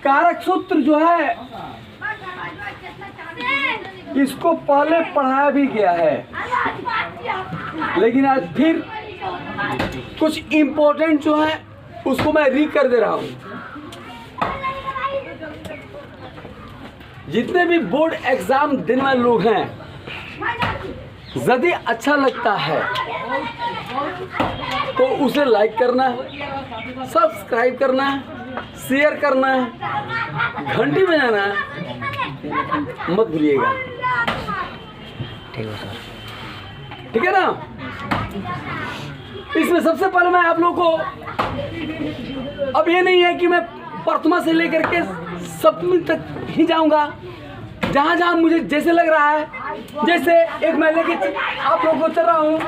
कारक सूत्र जो है इसको पहले पढ़ाया भी गया है, लेकिन आज फिर कुछ इम्पोर्टेंट जो है उसको मैं री कर दे रहा हूँ। जितने भी बोर्ड एग्जाम देने वाले लोग हैं, यदि अच्छा लगता है तो उसे लाइक करना, सब्सक्राइब करना, शेयर करना, घंटी बजाना मत भूलिएगा। ठीक है सर, ठीक है ना। इसमें सबसे पहले मैं आप लोगों को, अब ये नहीं है कि मैं प्रथमा से लेकर के सप्तमी तक ही जाऊंगा, जहां जहां मुझे जैसे लग रहा है, जैसे एक मैं लेके आप लोगों को चल रहा हूं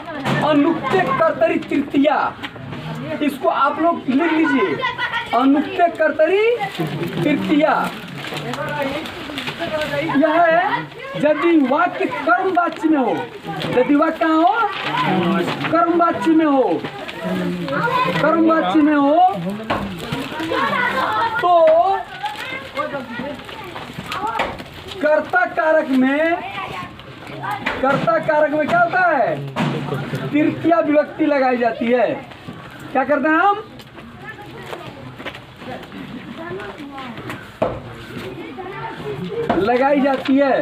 अनुक्ते कर्तरी तृतीया, इसको आप लोग लिख लीजिए, अनुक्ते कर्तरी तृतीया। यह है यदि वाक्य कर्म वाच्य में हो, यदि वाक्य कहाँ हो, कर्म वाच्य में हो, कर्म वाच्य में हो तो कर्ता कारक में क्या होता है, तृतीया विभक्ति लगाई जाती है। क्या करते हैं हम, लगाई जाती है।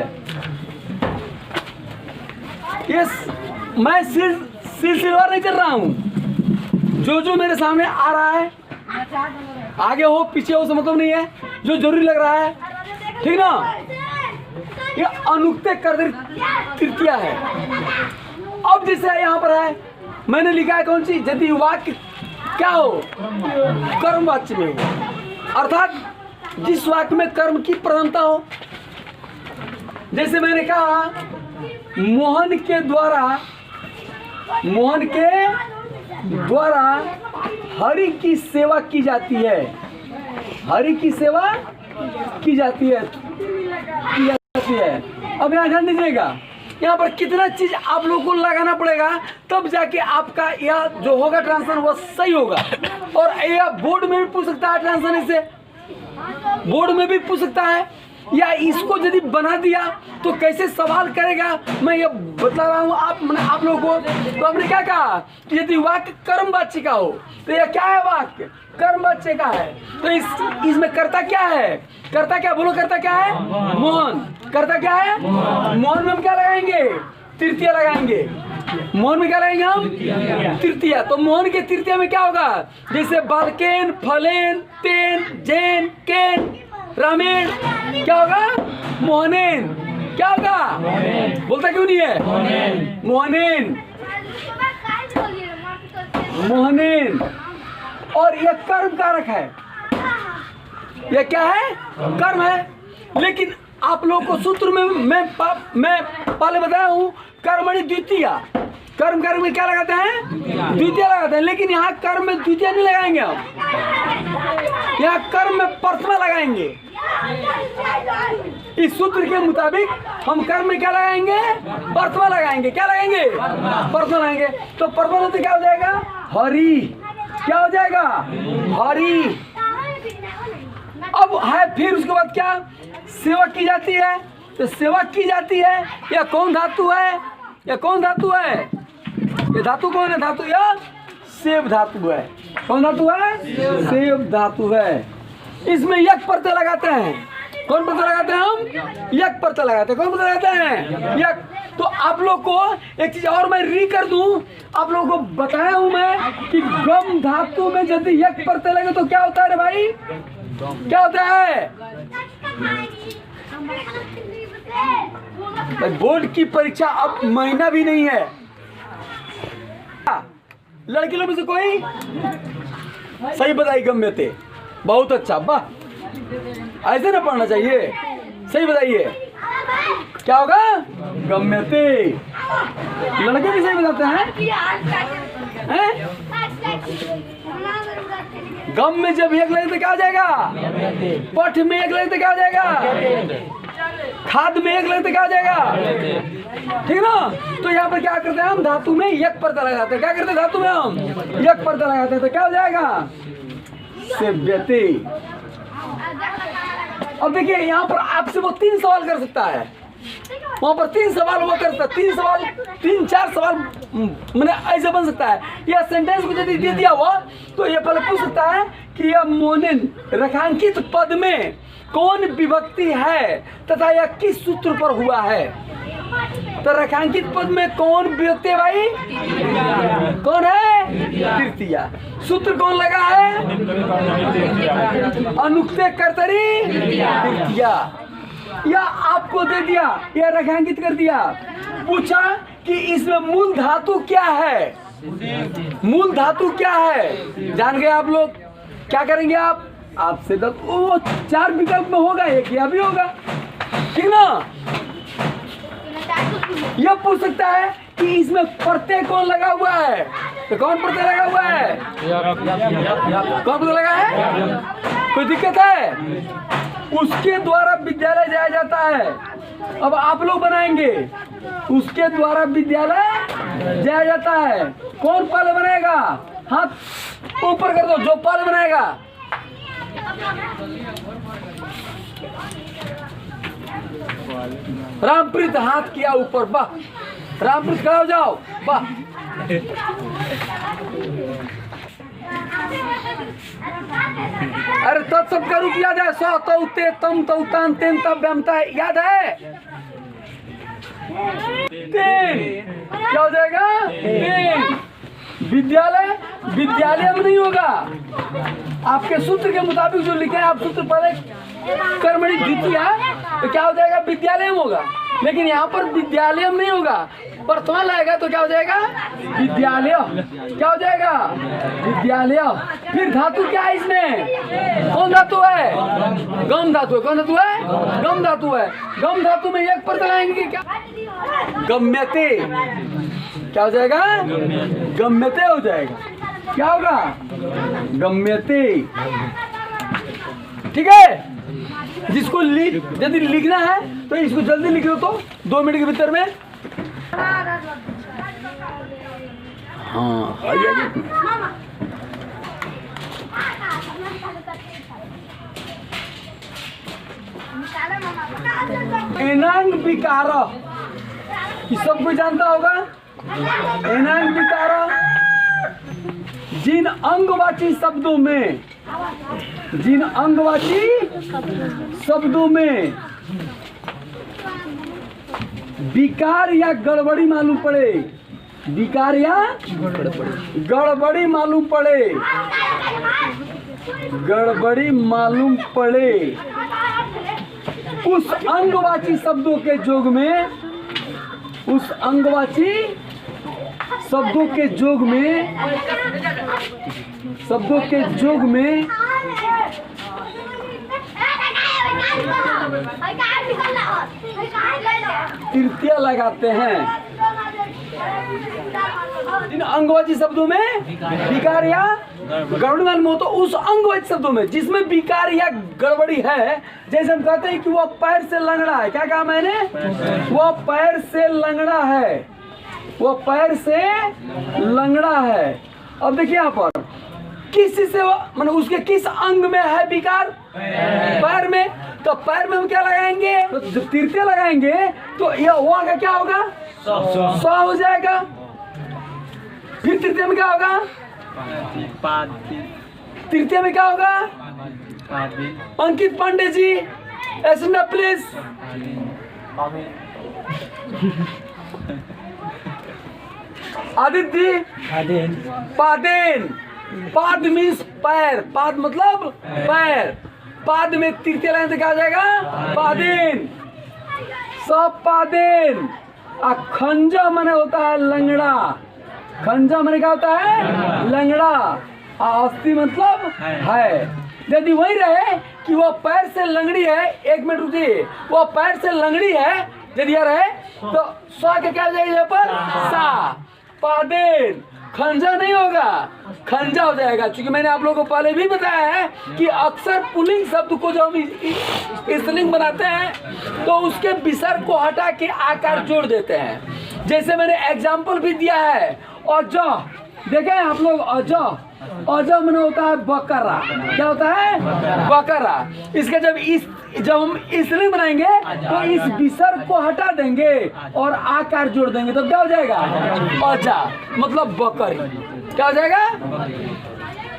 यस, मैं सिलसिलेवार नहीं चल रहा हूँ, जो मेरे सामने आ रहा है, आगे हो पीछे हो, मतलब नहीं है, जो जरूरी लग रहा है, ठीक ना। ये अनुक्ते कर्तरी तृतीया है। अब जैसे यहाँ पर है, मैंने लिखा है कौन सी, यदि वाक्य क्या हो, कर्म वाच्य में हो, अर्थात जिस वाक्य में कर्म की प्रधानता हो। जैसे मैंने कहा मोहन के द्वारा हरि की सेवा की जाती है, हरि की सेवा की जाती है। अब यहाँ ध्यान दीजिएगा, यहाँ पर कितना चीज आप लोगों को लगाना पड़ेगा, तब जाके आपका यह जो होगा ट्रांसलेशन वो सही होगा। और यह बोर्ड में भी पूछ सकता है ट्रांसलेशन, इससे बोर्ड में भी पूछ सकता है, या इसको यदि बना दिया तो कैसे सवाल करेगा, मैं ये बता रहा हूँ आप लोगों को। तो आपने क्या कहा कि यदि वाक्य कर्म वाच्य का हो, तो यह क्या है, वाक्य कर्म वाच्य का है, तो इसमें कर्ता क्या है, कर्ता क्या, बोलो कर्ता क्या है, मोहन। कर्ता क्या है, मोहन में हम क्या लगाएंगे, तृतीया लगाएंगे। मोहन में क्या लगाएंगे हम, तृतीया। तो मोहन के तृतीया में क्या होगा, जैसे बालकेन, फलेन, तेन, जैन, केन, रामेण, क्या होगा, मोहनेन। क्या होगा, बोलता क्यों नहीं है, मोहनेन, मोहनेन। और यह कर्म कारक है, यह क्या है, कर्म है। लेकिन आप लोगों को सूत्र में मैं पहले बताया हूँ, कर्मणि द्वितीया, कर्म कारक में क्या लगाते हैं, द्वितीया लगाते हैं। लेकिन यहाँ कर्म में द्वितीया नहीं लगाएंगे हम, यहाँ कर्म में प्रथमा लगाएंगे। इस सूत्र के मुताबिक हम कर्म में क्या लगाएंगे, प्रथमा लगाएंगे। क्या लगाएंगे, प्रथमा लगाएंगे। तो प्रथमा तो क्या हो जाएगा, हरि। क्या हो जाएगा, हरि। अब है फिर उसके बाद क्या, सेवा की जाती है। तो सेवा की जाती है, या कौन धातु है, या कौन धातु है, ये धातु कौन है, धातु या सेव धातु है। कौन धातु है, सेव धातु है। इसमें यक प्रत्यय लगाते हैं। कौन प्रत्यय लगाते हैं हम, यक प्रत्यय लगाते हैं। कौन प्रत्यय लगाते हैं, यक। तो आप लोग को एक चीज और मैं री कर दूं, आप लोगों को बताया हूं मैं कि गम धातु में यदि यक प्रत्यय लगे तो क्या होता है रे भाई, क्या होता है। बोर्ड की परीक्षा अब महीना भी नहीं है। लड़के लोग में से कोई सही बताई, गम्यते, बहुत अच्छा, वाह, ऐसे ना पढ़ना चाहिए। सही बताइए, क्या होगा, गम्यते। लड़के भी सही बताते हैं? गम में जब एक लगे तो क्या हो जाएगा, पठ में एक लगे तो क्या हो जाएगा, खाद में एक लगता क्या हो जाएगा, ठीक ना। तो यहाँ पर क्या करते हैं हम, धातु में एक पर्दा लगाते हैं। क्या करते हैं, धातु में हम एक पर्दा लगाते हैं, तो क्या हो जाएगा, सेव्यते। अब देखिए यहाँ पर आपसे वो 3 सवाल कर सकता है, वहां पर 3 सवाल वो कर सकता है, 3 सवाल 3-4 सवाल मैंने ऐसे बन सकता है। यह सेंटेंस को यदि दे दिया हुआ तो ये पहले पूछ सकता है कि यह मोनिन रेखांकित पद में कौन विभक्ति है तथा यह किस सूत्र पर हुआ है। तो रेखांकित पद में कौन विभक्ति है भाई, कौन है, तृतीया। सूत्र कौन लगा है, अनुक्ते कर्तरी तृतीया। या आपको दे दिया, या रेखांकित कर दिया, पूछा कि इसमें मूल धातु क्या है, मूल धातु क्या है, जान गए आप लोग। क्या करेंगे आप, आपसे तो वो 4 विकल्प में होगा, एक यह भी होगा, ठीक ना। यह पूछ सकता है कि इसमें प्रत्यय कौन लगा हुआ है, तो कौन प्रत्यय लगा हुआ है, कौन प्रत्यय लगा है, कोई दिक्कत है, उसके द्वारा विद्यालय जाया जाता है। अब आप लोग बनाएंगे, उसके द्वारा विद्यालय जाया जाता है। कौन पहले बनाएगा, हाथ ऊपर कर दो, जो पहले बनाएगा। रामप्रीत हाथ किया ऊपर, वाह, रामप्रीत खड़ा हो जाओ, वाह। अरे तत्सव का रूप याद है, सौ तो ते तम तो तान तेन तब ब्यामता है, याद है, तीन क्या हो जाएगा, तीन। विद्यालय, विद्यालय में नहीं होगा, आपके सूत्र के मुताबिक जो लिखे हैं आप, सूत्र पहले कर्मणि द्वितीय, तो क्या हो जाएगा, विद्यालय में होगा। लेकिन यहाँ पर विद्यालय में नहीं होगा, प्रथमा लाएगा तो क्या हो जाएगा, विद्यालय। क्या हो जाएगा, विद्यालय। फिर धातु क्या है इसमें, कौन धातु है, गम धातु है। कौन धातु है, गम धातु है। गम धातु में एक पर्दा लाएंगे, क्या, गम्यते। क्या हो जाएगा, गम्यते हो जाएगा। क्या होगा, गम्यते, ठीक है। जिसको यदि लिखना है तो इसको जल्दी लिख लो, तो 2 मिनट के भीतर में। हाँ, एनांग विकार, सब कोई जानता होगा। एनांग विकार जिन अंगवाची शब्दों में, जिन अंगवाची शब्दों में विकार या गड़बड़ी मालूम पड़े, विकार या गड़बड़ी मालूम पड़े, गड़बड़ी मालूम पड़े, उस अंगवाची शब्दों के जोग में, उस अंगवाची शब्दों के जोग में, शब्दों के जोग में तृतीया लगाते हैं। इन अंगवाची शब्दों में विकार या गड़बड़ी मालूम हो, तो उस अंगवाची शब्दों में जिसमें विकार या गड़बड़ी है, जैसे हम कहते हैं कि वह पैर से लंगड़ा है। क्या कहा मैंने, वह पैर से लंगड़ा है, वो पैर से लंगड़ा है। अब देखिए यहाँ पर किस से, मतलब उसके किस अंग में है विकार, पैर में। तो पैर में हम क्या लगाएंगे, तो जब तृतीय लगाएंगे तो यह हुआ का क्या होगा, सौ हो जाएगा। फिर तृतीय में क्या होगा, तृतीय में क्या होगा, अंकित पांडे जी एसएमए प्लीज। आदित्य, पादेन, पाद मीन्स पैर, पाद मतलब पैर, पाद में तृतीय लाइन से क्या हो जाएगा, पादेन, सब पादेन। खंजा माने होता है लंगड़ा, खंजा माने क्या होता है, लंगड़ा। अस्थि मतलब है। यदि वही रहे कि वो पैर से लंगड़ी है, 1 मिनट रुकिए, वो पैर से लंगड़ी है यदि यह रहे तो स्वा के क्या हो जाएगा यहाँ पर, सा, पादेन। खंजा नहीं होगा, खंजा हो जाएगा। क्योंकि मैंने आप लोगों को पहले भी बताया है कि अक्सर पुल्लिंग शब्द को जब हम स्त्रीलिंग बनाते हैं तो उसके विसर्ग को हटा के आकार जोड़ देते हैं। जैसे मैंने एग्जाम्पल भी दिया है, और जो देखे हैं आप लोग, अजो मैंने होता है बकरा। क्या होता है? बकरा। इसका जब हम स्त्रीलिंग बनाएंगे तो इस विसर्ग को हटा देंगे और आकार जोड़ देंगे, तो क्या हो जाएगा? अजा, मतलब बकरी। क्या हो जाएगा?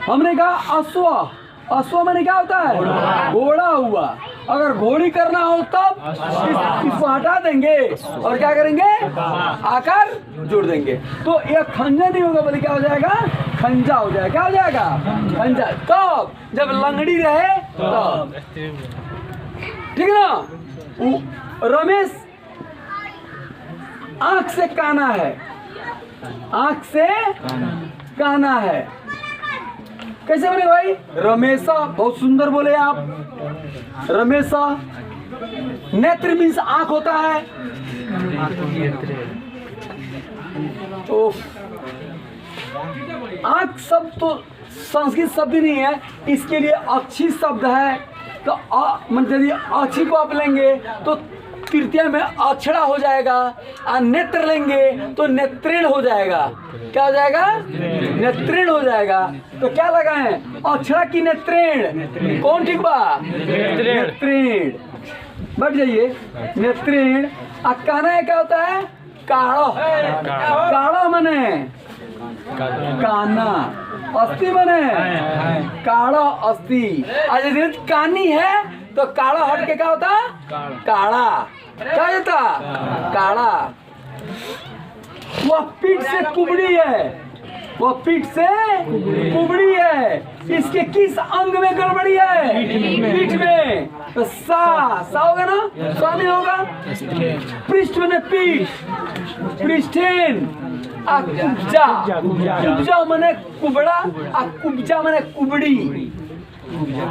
हमने कहा अश्व, अश्व मैंने क्या होता है? घोड़ा हुआ। अगर घोड़ी करना हो तब इसको हटा देंगे और क्या करेंगे? आकार जोड़ देंगे। तो यह खंजा नहीं होगा, बल्कि क्या हो जाएगा? खंजा हो जाएगा। क्या हो जाएगा? खंजा। कब? जब लंगड़ी रहे तब। ठीक है ना? रमेश आंख से काना है, आंख से काना है। कैसे बने भाई? रमेशा, बहुत सुंदर बोले आप। रमेशा, नेत्र मीन्स आंख होता है। तो आंख शब्द तो संस्कृत शब्द नहीं है, इसके लिए अक्षी शब्द है। तो मतलब यदि अक्षी को आप लेंगे तो तृतीय में अक्षरा हो जाएगा, और नेत्र लेंगे तो नेत्रेण हो जाएगा। क्या हो जाएगा? नेत्रेण हो जाएगा। तो क्या लगाए? अक्षरा की नेत्रेण। कौन ठीक बा? नेत्रेण। बैठ जाइए। नेत्रेण। काना क्या होता है? काढ़ो। काढ़ो मने काना, अस्थि मने काढ़ो, अस्थि। आज यदि कानी है तो काढ़ा हट के क्या होता? काढ़ा। क्या होता? काढ़ा। वह पीठ से कुबड़ी है, वह पीठ से कुबड़ी है। इसके किस अंग में गड़बड़ी है? पीठ में। तो सा होगा ना? सा नहीं होगा? पृष्ठ में पीठ, पृष्ठेन। कुब्जा, कुब्जा मने कुबड़ा, कुब्जा मने कुबड़ी।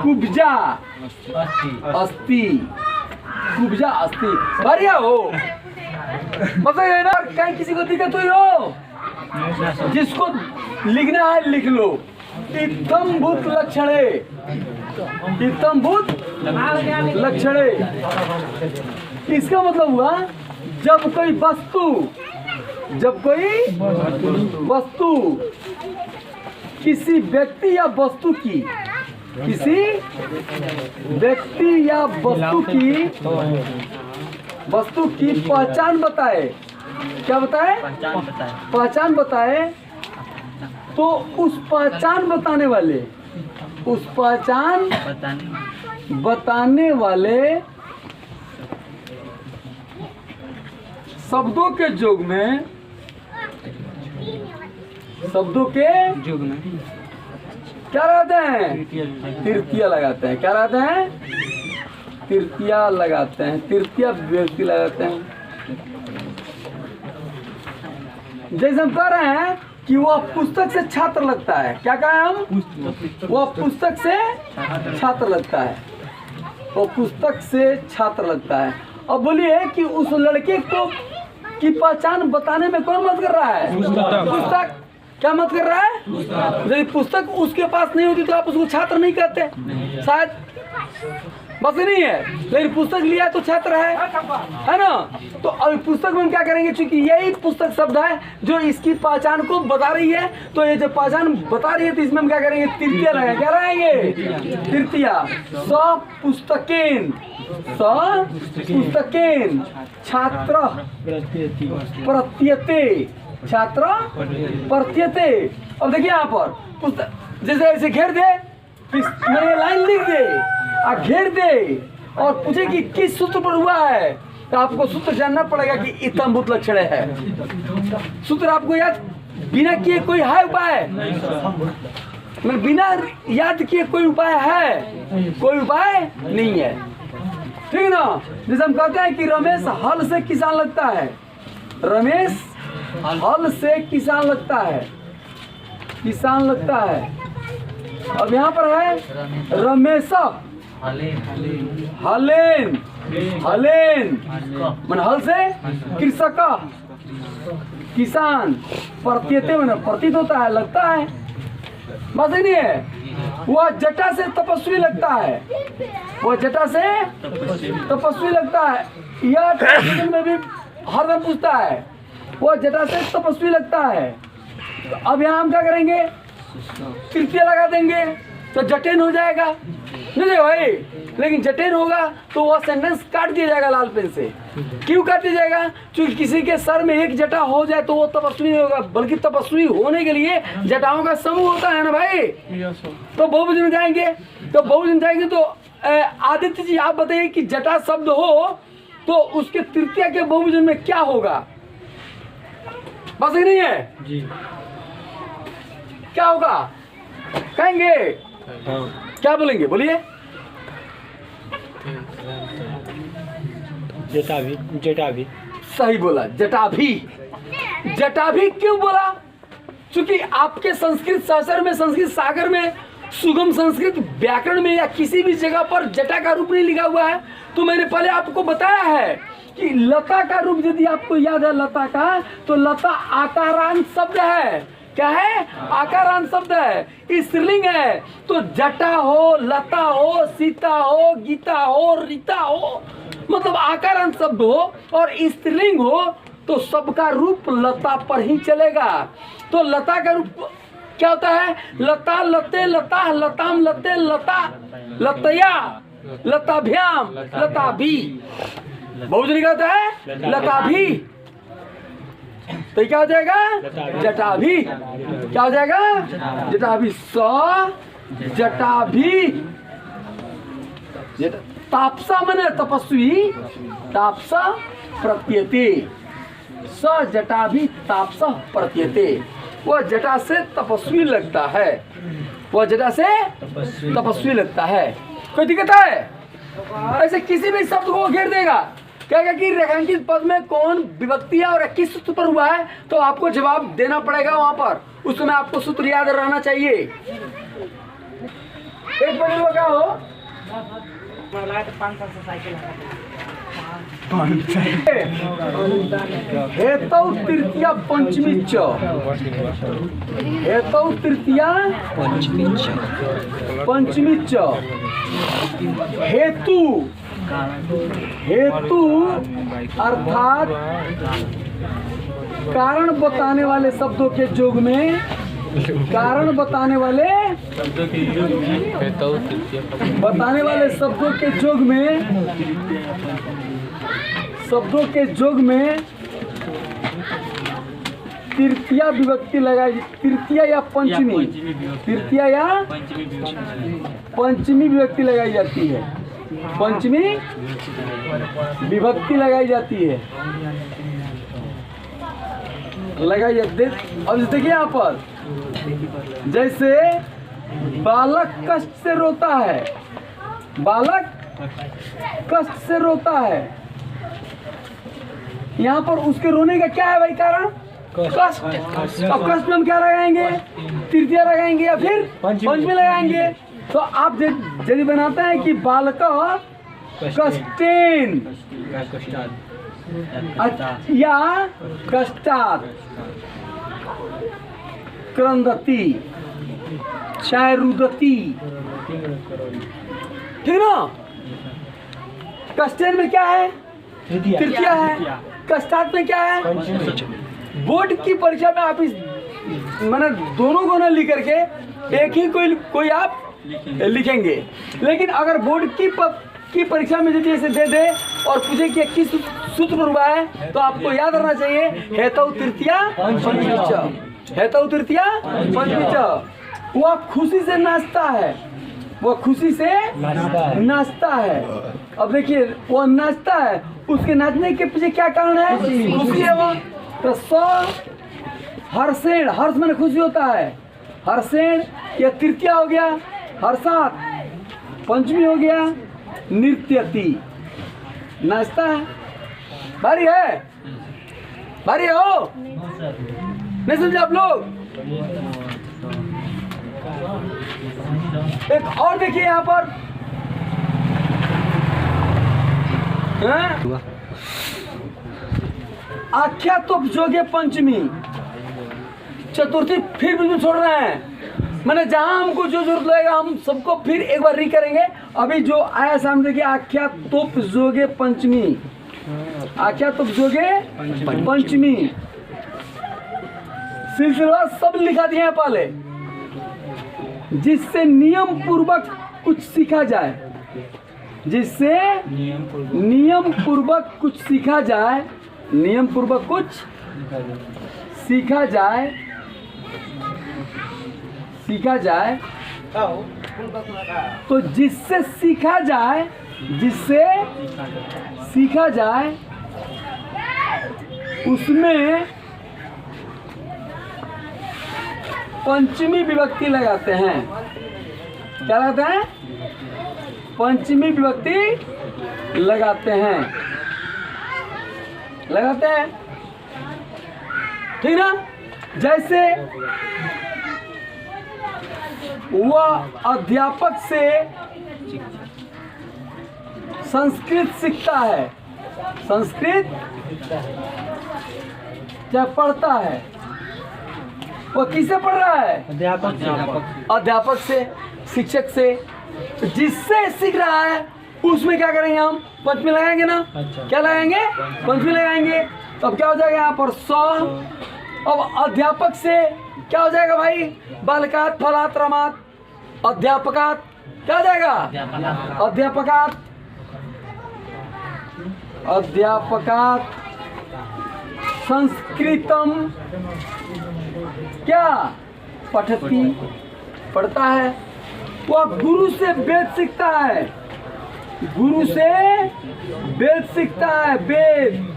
कुब्जा अस्थि, कुब्जा अस्थि। बढ़िया हो, मतलब ना कहीं किसी को दिक्कत हुई हो, जिसको लिखना है लिख लो। इत्थम भूत लक्षणे, इत्थम भूत लक्षणे। इसका मतलब हुआ जब कोई वस्तु किसी व्यक्ति या वस्तु की, किसी व्यक्ति या वस्तु की पहचान बताए। क्या बताए? पहचान बताए। तो उस पहचान बताने वाले शब्दों के जोग में क्या लगाते हैं? तृतीया लगाते हैं। क्या लगाते हैं? तृतीया लगाते हैं। तृतीया व्यक्ति लगाते हैं। जैसे हम कह रहे हैं कि वह पुस्तक से छात्र लगता है। क्या कहा हम? वह पुस्तक से छात्र लगता है, वो पुस्तक से छात्र लगता है। अब बोलिए कि उस लड़के को की पहचान बताने में कौन मदद कर रहा है? पुस्तक। क्या मत कर रहा है? यदि पुस्तक उसके पास नहीं होती तो आप उसको छात्र नहीं कहते, शायद बस नहीं है। लेकिन पुस्तक लिया तो छात्र है ना? तो अब पुस्तक में हम क्या करेंगे? क्योंकि यही पुस्तक शब्द है जो इसकी पहचान को बता रही है, तो ये जो पहचान बता रही है तो इसमें हम क्या करेंगे? तृतीया लगाएंगे। क्या लगाएंगे? तृतीया। स पुस्तकेन छात्र प्रत्यते, छात्र प्रत्यते। अब देखिए यहाँ पर पुस्तक जैसे ऐसे घेर दे, मैंने लाइन लिख दे और घेर दे और पूछे कि किस सूत्र पर हुआ है, तो आपको सूत्र जानना पड़ेगा कि इत्थम भूत लक्षणे है। सूत्र आपको याद बिना किए कोई है उपाय? मतलब बिना याद किए कोई उपाय है? कोई उपाय नहीं है। ठीक है ना? जैसे हम कहते हैं कि रमेश हल से किसान लगता है, रमेश हल से किसान लगता है, किसान लगता है। अब यहाँ पर है रमेश हलेन, हलेन मन हल से कृषक, किसान, प्रतीयते मन प्रतीत होता है, लगता है, बस नहीं है। वह जटा से तपस्वी लगता है, वह जटा से तपस्वी लगता है। यह ट्रांसलेशन में भी हरदम पूछता है, वह जटा से तपस्वी लगता है। तो अब यहाँ हम क्या करेंगे, तृतीय लगा देंगे तो जटेन हो जाएगा, नहीं भाई। लेकिन जटेन होगा तो वह सेंटेंस काट दिया जाएगा लाल पेन से। क्यों काट दिया जाएगा? क्योंकि किसी के सर में एक जटा हो जाए तो वो तपस्वी नहीं होगा, बल्कि तपस्वी होने के लिए जटाओं का समूह होता है ना भाई। तो बहुवचन में जाएंगे, तो बहुवचन जाएंगे तो आदित्य जी आप बताइए कि जटा शब्द हो तो उसके तृतीय के बहुवचन में क्या होगा? बस ही नहीं है जी, क्या होगा कहेंगे? क्या बोलेंगे, बोलिए। जटाभी, जटाभी सही बोला, जटाभी। जटाभी क्यों बोला? क्योंकि आपके संस्कृत शास्त्र में, संस्कृत सागर में, सुगम संस्कृत व्याकरण में या किसी भी जगह पर जटा का रूप नहीं लिखा हुआ है। तो मैंने पहले आपको बताया है कि लता का रूप यदि आपको याद है लता का, तो लता आकारांत शब्द है। क्या है? आकारांत शब्द है, स्त्रीलिंग है। तो जटा हो, लता हो, सीता हो, गीता हो, रीता हो, मतलब आकारांत शब्द हो और स्त्रीलिंग हो तो सबका रूप लता पर ही चलेगा। तो लता का रूप क्या होता है? लता, लते, लता, लताम, लते, लता, लतया, लताभ्याम, लताभी। बहुवचन क्या होता है? लताभी। तो क्या हो जाएगा? जटाभी। क्या हो जाएगा? जटाभी। स जटाभी। तापसा माने तपस्वी, तापसा प्रतीयते, स जटाभी तापसा प्रतीयते। वह जटा से तपस्वी लगता है, वह जटा से तपस्वी लगता है। कोई दिक्कत है? ऐसे किसी भी शब्द को घेर देगा, कहेगा कि रेखांकित पद में कौन विभक्ति है और किस सूत्र पर हुआ है, तो आपको जवाब देना पड़ेगा वहां पर। उस समय आपको सूत्र याद रहना चाहिए। एक बजे लगा हो हेतौ तृतीया पंचमी च, हेतौ तृतीया पंचमी च। हेतु, हेतु अर्थात कारण बताने वाले शब्दों के योग में, कारण बताने वाले बताने वाले शब्दों के योग में, शब्दों के योग में तृतीया विभक्ति लगाई, तृतीया या पंचमी, तृतीया या पंचमी विभक्ति लगाई जाती है, पंचमी विभक्ति लगाई जाती है, लगाई जाती है। अब देखिए यहाँ पर, जैसे बालक कष्ट से रोता है, बालक कष्ट से रोता है, यहाँ पर उसके रोने का क्या है भाई कारण? कष्ट। अब कष्ट में हम क्या लगाएंगे? तृतीया लगाएंगे या फिर पंचमी लगाएंगे। तो आप यदि बनाते हैं कि बालक कष्टेन या कष्टात् क्रंदति चाहे रुदति, ठीक ना? कष्टेन में क्या है? तृतीया है। कष्टात् में क्या है? बोर्ड की परीक्षा में आप इस मैंने दोनों को ना लिख करके एक ही कोई आप लिखेंगे। लेकिन अगर बोर्ड की परीक्षा में यदि ऐसे दे दे और पूछे कि किस सूत्र पर हुआ है, तो आपको याद रखना चाहिए हेतौ तृतीया पंचमी च, हेतौ तृतीया पंचमी च। वह खुशी से नाचता है, वो खुशी से नाचता है। अब देखिए वो नाचता है, उसके नाचने के पीछे क्या कारण है? खुशी है वो। तो हर्षेण, हर्ष में खुशी होता है, हर्षेण या तृतीया हो गया, हर्षात पंचमी हो गया, नृत्यति नाचता है। भारी है, भारी हो नहीं समझे आप लोग? एक और देखिए यहाँ पर, हैं? आख्या तो जोगे पंचमी, चतुर्थी फिर भी छोड़ रहे हैं। मैंने जहां हमको जो जरूरत लगेगा हम सबको फिर एक बार री करेंगे। अभी जो आया सामने देखिए, आख्या तोप जोगे पंचमी, आख्या तोप जोगे पंचमी, सिलसिला सब लिखा दिया है पहले, जिससे नियम पूर्वक कुछ सीखा जाए, जिससे नियम पूर्वक कुछ सीखा जाए, नियम पूर्वक कुछ सीखा जाए, सीखा जाए, तो जिससे सीखा जाए, जिससे सीखा जाए, उसमें पंचमी विभक्ति लगाते हैं। क्या लगाते हैं? पंचमी विभक्ति लगाते हैं, लगाते हैं, ठीक ना। जैसे वह अध्यापक से संस्कृत सीखता है, संस्कृत जब पढ़ता है, वो किससे पढ़ रहा है? अध्यापक से, शिक्षक से। जिससे सीख रहा है उसमें क्या करेंगे हम? पंचमी लगाएंगे ना। क्या लगाएंगे? पंचमी लगाएंगे। तो अब क्या हो जाएगा यहाँ पर? सौ। अब अध्यापक से क्या हो जाएगा भाई? बालकात फलात रमात, अध्यापकात क्या हो जाएगा? अध्यापकात, अध्यापकात संस्कृतम क्या पठती, पढ़ता है। वह गुरु से वेद सीखता है, गुरु से वेद सीखता है, वेद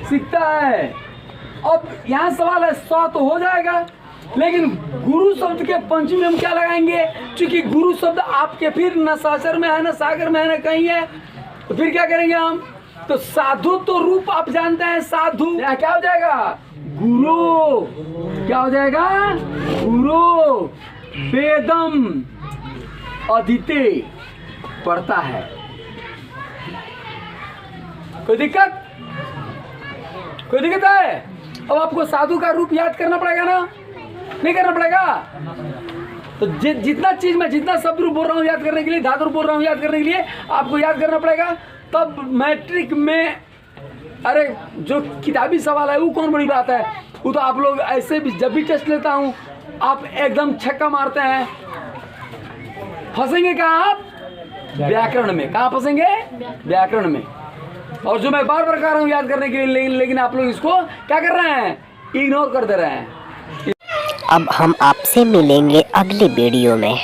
सीखता है। अब यहाँ सवाल है, सौ तो हो जाएगा, लेकिन गुरु शब्द के पंचमी हम क्या लगाएंगे? क्योंकि गुरु शब्द आपके फिर न साचर में है, न सागर में है, न कहीं है, तो फिर क्या करेंगे हम? तो साधु तो रूप आप जानते हैं, साधु क्या हो जाएगा? गुरु। क्या हो जाएगा? गुरु। वेदम अदिते पढ़ता है। कोई दिक्कत? कोई दिक्कत है? अब आपको साधु का रूप याद करना पड़ेगा ना, नहीं करना पड़ेगा? तो जितना चीज मैं, जितना शब्द रूप बोल रहा हूँ याद करने के लिए, धातु रूप बोल रहा हूँ याद करने के लिए, आपको याद करना पड़ेगा। तब मैट्रिक में, अरे जो किताबी सवाल है वो कौन बड़ी बात है, वो तो आप लोग ऐसे भी, जब भी टेस्ट लेता हूँ आप एकदम छक्का मारते हैं। फंसेंगे कहाँ आप? व्याकरण में। कहाँ फंसेंगे? व्याकरण में। और जो मैं बार बार कह रहा हूँ याद करने के लिए, लेकिन आप लोग इसको क्या कर रहे हैं? इग्नोर कर दे रहे हैं। अब हम आपसे मिलेंगे अगली वीडियो में।